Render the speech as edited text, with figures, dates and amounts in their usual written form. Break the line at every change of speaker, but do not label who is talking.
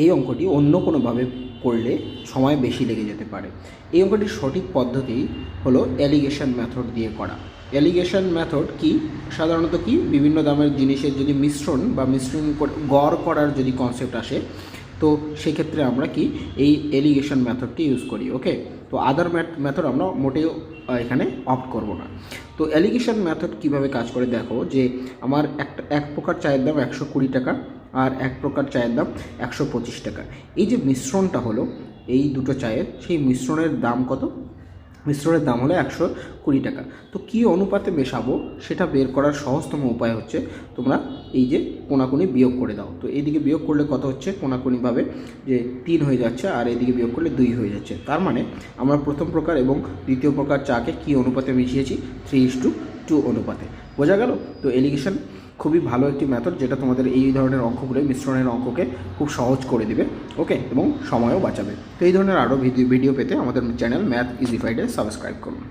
এই অঙ্কটি অন্য কোনোভাবে করলে সময় বেশি লেগে যেতে পারে। এই অঙ্কটির সঠিক পদ্ধতি হলো এলিগেশন মেথড দিয়ে করা। এলিগেশন মেথড কি? সাধারণত কি, বিভিন্ন দামের জিনিসের যদি মিশ্রণ বা গড় করার যদি কনসেপ্ট আসে, তো সেক্ষেত্রে আমরা কি এই এলিগেশন মেথডটি ইউজ করি। ওকে, তো আদার মেথড আমরা মোটেও এখানে অপ্ট করব না। তো এলিগেশন মেথড কিভাবে কাজ করে দেখো, যে আমার এক প্রকার চায়ের দাম 120 টাকা আর এক প্রকার চায়ের দাম 125 টাকা। এই যে মিশ্রণটা হলো এই দুটো চায়ের, সেই মিশ্রণের দাম কত? মিশ্রণের দাম হলো 120 টাকা। তো কী অনুপাতে মেশাবো সেটা বের করার সহজতম উপায় হচ্ছে তোমরা এই যে কোনাকুনি বিয়োগ করে দাও। তো এইদিকে বিয়োগ করলে কত হচ্ছে? কোনাকুনিভাবে যে 3 হয়ে যাচ্ছে, আর এইদিকে বিয়োগ করলে 2 হয়ে যাচ্ছে। তার মানে আমরা প্রথম প্রকার এবং দ্বিতীয় প্রকার চাকে কী অনুপাতে মিশিয়েছি? 3:2 অনুপাতে। বোঝা গেল? তো এলিগেশন খুবই ভালো একটি মেথড, যেটা তোমাদের এই ধরনের অঙ্কগুলো, মিশ্রণের অঙ্ককে খুব সহজ করে দিবে। ওকে, এবং সময়ও বাঁচাবে। তো এই ধরনের আরও ভিডিও পেতে আমাদের চ্যানেল ম্যাথ ইজিফাইডে সাবস্ক্রাইব করুন।